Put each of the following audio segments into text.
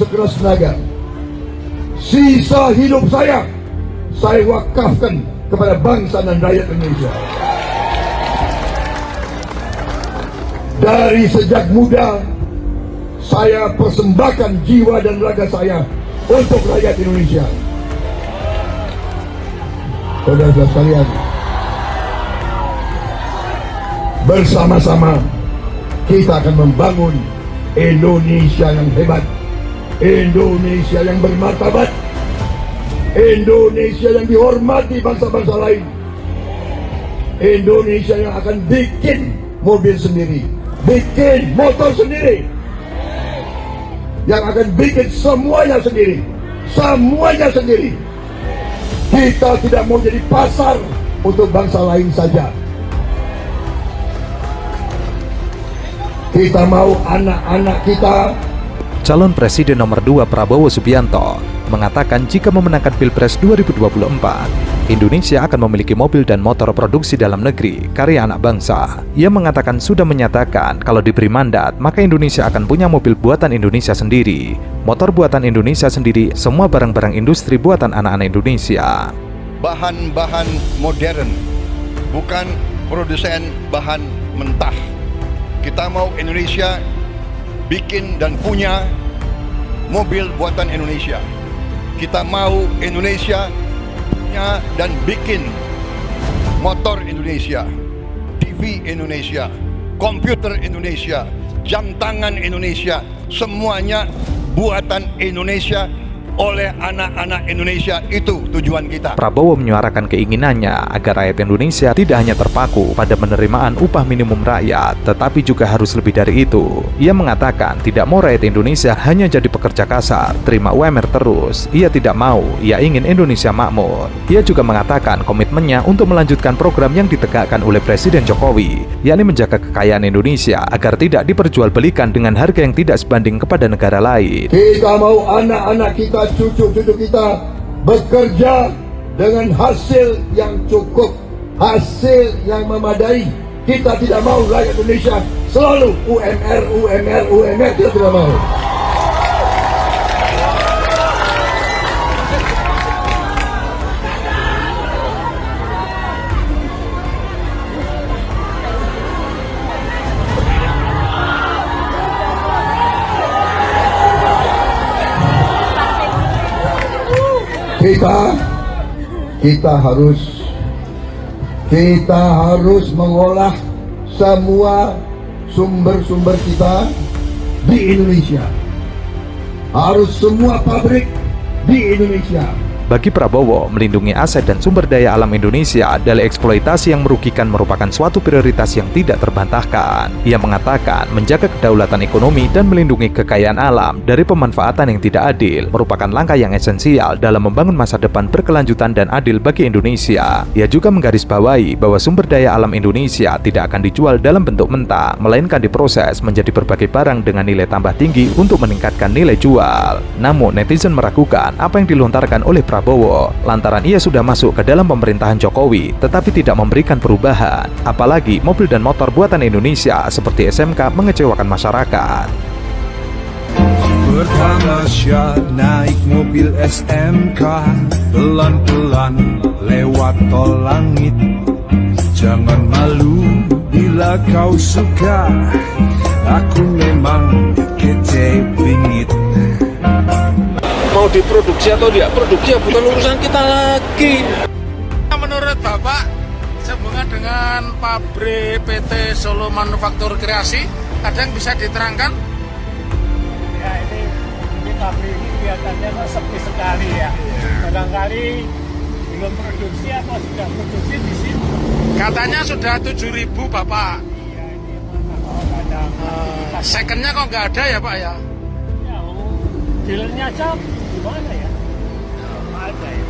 sekeras tenaga. Sisa hidup saya wakafkan kepada bangsa dan rakyat Indonesia. Dari sejak muda, saya persembahkan jiwa dan raga saya untuk rakyat Indonesia. Saudara-saudara sekalian, bersama-sama kita akan membangun Indonesia yang hebat, Indonesia yang bermartabat, Indonesia yang dihormati bangsa-bangsa lain, Indonesia yang akan bikin mobil sendiri, bikin motor sendiri, yang akan bikin semuanya sendiri, semuanya sendiri. Kita tidak mau jadi pasar untuk bangsa lain saja. Kita mau anak-anak kita. Calon Presiden nomor 2 Prabowo Subianto mengatakan jika memenangkan Pilpres 2024, Indonesia akan memiliki mobil dan motor produksi dalam negeri, karya anak bangsa. Ia mengatakan sudah menyatakan kalau diberi mandat, maka Indonesia akan punya mobil buatan Indonesia sendiri, motor buatan Indonesia sendiri, semua barang-barang industri buatan anak-anak Indonesia. Bahan-bahan modern, bukan produsen bahan mentah. Kita mau Indonesia bikin dan punya mobil buatan Indonesia. Kita mau Indonesia punya dan bikin motor Indonesia, TV Indonesia, komputer Indonesia, jam tangan Indonesia, semuanya buatan Indonesia oleh anak-anak Indonesia. Itu tujuan kita. Prabowo menyuarakan keinginannya agar rakyat Indonesia tidak hanya terpaku pada penerimaan upah minimum rakyat, tetapi juga harus lebih dari itu. Ia mengatakan tidak mau rakyat Indonesia hanya jadi pekerja kasar, terima UMR terus. Ia tidak mau, ia ingin Indonesia makmur. Ia juga mengatakan komitmennya untuk melanjutkan program yang ditegakkan oleh Presiden Jokowi, yakni menjaga kekayaan Indonesia agar tidak diperjualbelikan dengan harga yang tidak sebanding kepada negara lain. Kita mau anak-anak kita, cucu-cucu kita bekerja dengan hasil yang cukup, hasil yang memadai. Kita tidak mau rakyat Indonesia selalu UMR, UMR, UMR. Kita tidak mau. Kita harus mengolah semua sumber-sumber kita di Indonesia. Harus semua pabrik di Indonesia. Bagi Prabowo, melindungi aset dan sumber daya alam Indonesia dari eksploitasi yang merugikan merupakan suatu prioritas yang tidak terbantahkan. Ia mengatakan menjaga kedaulatan ekonomi dan melindungi kekayaan alam dari pemanfaatan yang tidak adil merupakan langkah yang esensial dalam membangun masa depan berkelanjutan dan adil bagi Indonesia. Ia juga menggarisbawahi bahwa sumber daya alam Indonesia tidak akan dijual dalam bentuk mentah, melainkan diproses menjadi berbagai barang dengan nilai tambah tinggi untuk meningkatkan nilai jual. Namun, netizen meragukan apa yang dilontarkan oleh Prabowo lantaran ia sudah masuk ke dalam pemerintahan Jokowi tetapi tidak memberikan perubahan. Apalagi mobil dan motor buatan Indonesia seperti SMK mengecewakan masyarakat. Pertama Syah naik mobil SMK, pelan-pelan lewat tol langit. Jangan malu bila kau suka, aku memang kece bingit. Mau diproduksi atau tidak produksi ya bukan urusan kita lagi. Menurut Bapak, sehubungan dengan pabrik PT Solo Manufaktur Kreasi, ada yang bisa diterangkan? Ya ini pabrik ini kelihatannya kok sepi sekali ya. Barangkali belum produksi atau sudah produksi di sini. Katanya sudah 7.000 Bapak. Iya ini mana kalau ada. Secondnya kok nggak ada ya Pak ya? Ya dealernya aja gimana ya? Ada ya.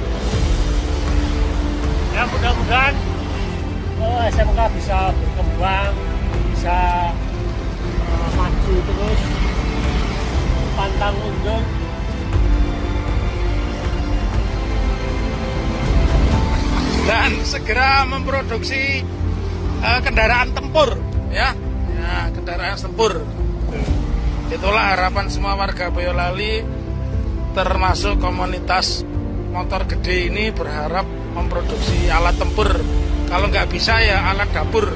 Ya mudah-mudahan SMK bisa berkembang, bisa maju terus, pantang mundur. Dan segera memproduksi kendaraan tempur, ya, kendaraan tempur. Itulah harapan semua warga Boyolali termasuk komunitas motor gede ini berharap memproduksi alat tempur. Kalau nggak bisa ya alat dapur.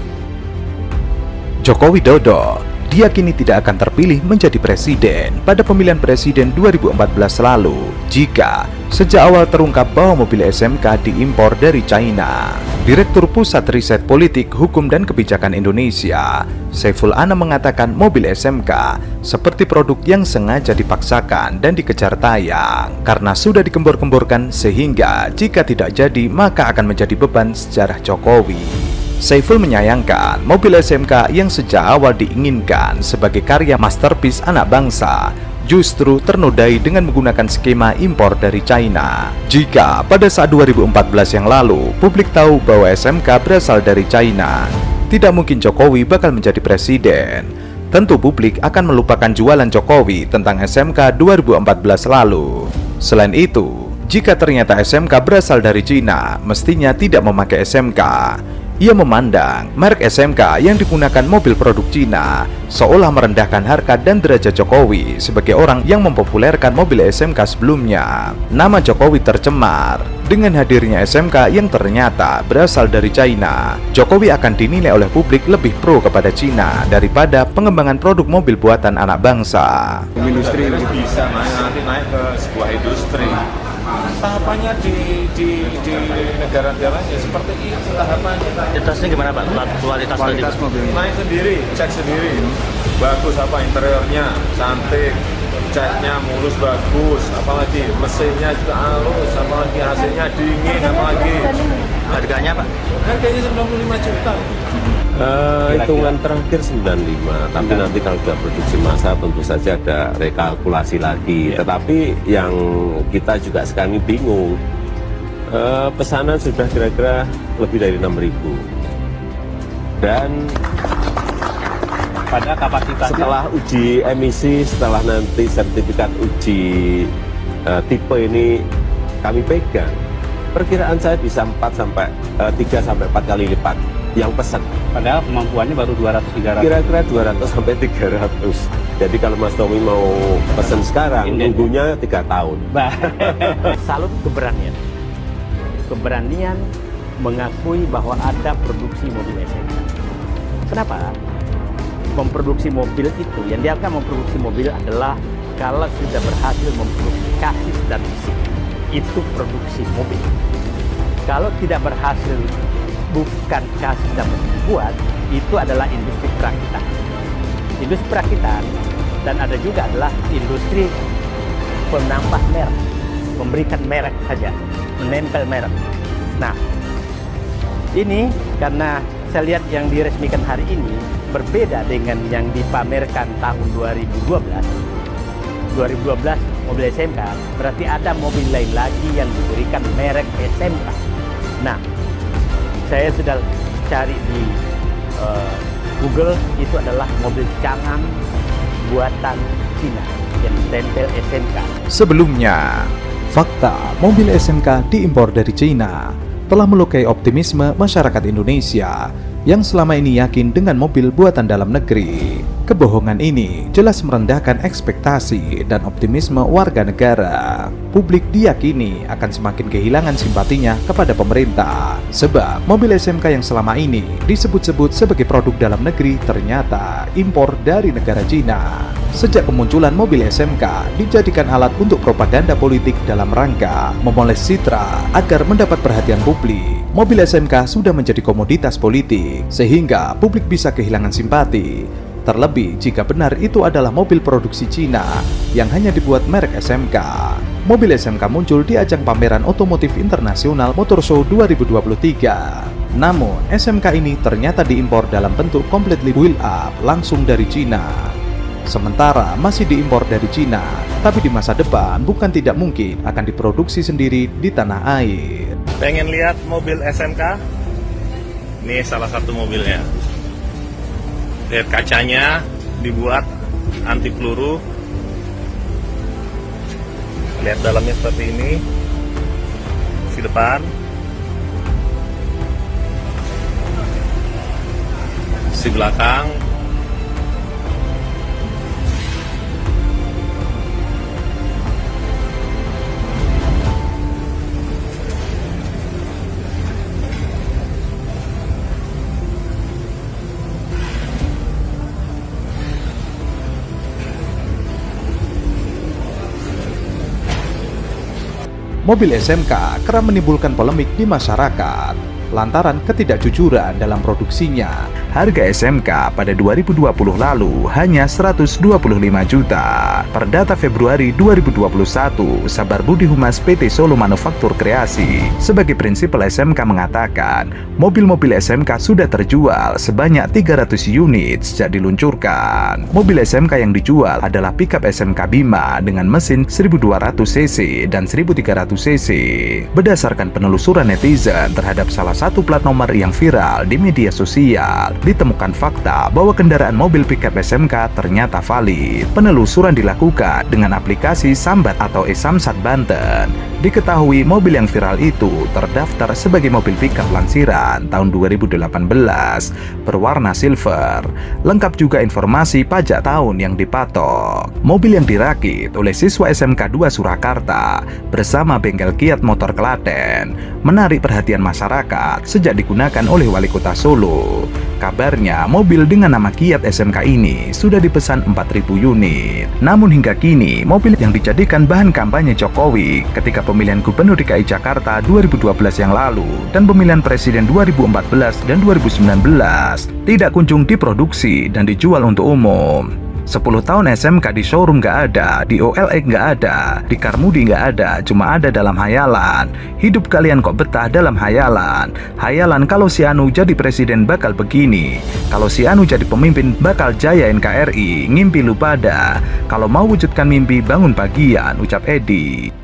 Joko Widodo diyakini tidak akan terpilih menjadi presiden pada pemilihan presiden 2014 lalu jika sejak awal terungkap bahwa mobil SMK diimpor dari China. Direktur Pusat Riset Politik, Hukum dan Kebijakan Indonesia, Saiful Anam mengatakan mobil SMK seperti produk yang sengaja dipaksakan dan dikejar tayang karena sudah dikembor-kemborkan sehingga jika tidak jadi maka akan menjadi beban sejarah Jokowi. Saiful menyayangkan mobil SMK yang sejak awal diinginkan sebagai karya masterpiece anak bangsa justru ternodai dengan menggunakan skema impor dari China. Jika pada saat 2014 yang lalu publik tahu bahwa SMK berasal dari China, tidak mungkin Jokowi bakal menjadi presiden. Tentu publik akan melupakan jualan Jokowi tentang SMK 2014 lalu. Selain itu, jika ternyata SMK berasal dari China, mestinya tidak memakai SMK. Ia memandang merek SMK yang digunakan mobil produk Cina seolah merendahkan harkat dan derajat Jokowi sebagai orang yang mempopulerkan mobil SMK sebelumnya. Nama Jokowi tercemar dengan hadirnya SMK yang ternyata berasal dari China. Jokowi akan dinilai oleh publik lebih pro kepada Cina daripada pengembangan produk mobil buatan anak bangsa. Industri bisa nanti naik ke sebuah industri. Tahapannya di negara-negaranya seperti itu tahapannya. Kualitasnya gimana Pak? Kualitas mobilnya naik sendiri, cek sendiri, bagus apa interiornya, cantik, catnya mulus bagus, apalagi mesinnya juga halus, apalagi AC-nya dingin, apalagi harganya Pak? Harganya 95 juta. Hitungan terakhir 95, tapi nanti kalau sudah produksi massa tentu saja ada rekalkulasi lagi. Tetapi yang kita juga sekarang ini bingung, pesanan sudah kira-kira lebih dari 6.000. Dan Pada kapasitasnya setelah uji emisi, setelah nanti sertifikat uji tipe ini kami pegang, perkiraan saya bisa 3 sampai 4 kali lipat yang pesan. padahal kemampuannya baru 200-300. Kira-kira 200 sampai 300. Jadi kalau Mas Tommy mau pesan sekarang, nunggunya 3 tahun. Salut keberanian mengakui bahwa ada produksi mobil SMK. Kenapa? Memproduksi mobil itu, yang dia akan memproduksi mobil adalah kalau sudah berhasil memproduksi chassis dan mesin, itu produksi mobil. Kalau tidak berhasil, bukan chassis dan mesin dibuat, itu adalah industri perakitan. Industri perakitan dan ada juga adalah industri penambah merek, memberikan merek saja, menempel merek. Nah, ini karena saya lihat yang diresmikan hari ini berbeda dengan yang dipamerkan tahun 2012. 2012 mobil SMK, berarti ada mobil lain lagi yang diberikan merek SMK. Nah, saya sudah cari di Google, itu adalah mobil Chang'an buatan Cina yang ditempel SMK. Sebelumnya, fakta mobil SMK diimpor dari China telah melukai optimisme masyarakat Indonesia yang selama ini yakin dengan mobil buatan dalam negeri. Kebohongan ini jelas merendahkan ekspektasi dan optimisme warga negara. Publik diyakini akan semakin kehilangan simpatinya kepada pemerintah, sebab mobil SMK yang selama ini disebut-sebut sebagai produk dalam negeri ternyata impor dari negara Cina. Sejak kemunculan mobil SMK dijadikan alat untuk propaganda politik dalam rangka memoles citra agar mendapat perhatian publik. Mobil SMK sudah menjadi komoditas politik sehingga publik bisa kehilangan simpati. Terlebih jika benar itu adalah mobil produksi Cina yang hanya dibuat merek SMK. Mobil SMK muncul di ajang pameran otomotif internasional Motor Show 2023. Namun SMK ini ternyata diimpor dalam bentuk completely wheel up langsung dari Cina. Sementara masih diimpor dari Cina, tapi di masa depan bukan tidak mungkin akan diproduksi sendiri di tanah air. Pengen lihat mobil SMK? Ini salah satu mobilnya. Lihat kacanya dibuat anti peluru. Lihat dalamnya seperti ini. Di depan. Di belakang. Mobil SMK kerap menimbulkan polemik di masyarakat lantaran ketidakjujuran dalam produksinya. Harga SMK pada 2020 lalu hanya 125 juta. Per data Februari 2021, Sabar Budi Humas PT Solo Manufaktur Kreasi sebagai prinsipal SMK mengatakan, mobil-mobil SMK sudah terjual sebanyak 300 unit sejak diluncurkan. Mobil SMK yang dijual adalah pickup SMK Bima dengan mesin 1200 cc dan 1300 cc. Berdasarkan penelusuran netizen terhadap salah satu plat nomor yang viral di media sosial, ditemukan fakta bahwa kendaraan mobil pickup SMK ternyata valid. Penelusuran dilakukan dengan aplikasi Sambat atau e-Samsat Banten. Diketahui mobil yang viral itu terdaftar sebagai mobil pickup lansiran tahun 2018 berwarna silver. Lengkap juga informasi pajak tahun yang dipatok. Mobil yang dirakit oleh siswa SMK 2 Surakarta bersama bengkel Kiat Motor Klaten menarik perhatian masyarakat sejak digunakan oleh Wali Kota Solo. Kabarnya mobil dengan nama Kiat SMK ini sudah dipesan 4.000 unit. Namun hingga kini mobil yang dijadikan bahan kampanye Jokowi ketika pemilihan Gubernur DKI Jakarta 2012 yang lalu dan pemilihan Presiden 2014 dan 2019 tidak kunjung diproduksi dan dijual untuk umum. 10 tahun SMK di showroom nggak ada, di OLX nggak ada, di Karmudi nggak ada, cuma ada dalam hayalan. Hidup kalian kok betah dalam hayalan. Hayalan kalau si Anu jadi presiden bakal begini, kalau si Anu jadi pemimpin bakal jaya NKRI, ngimpi lu pada. Kalau mau wujudkan mimpi bangun pagian, ucap Edi.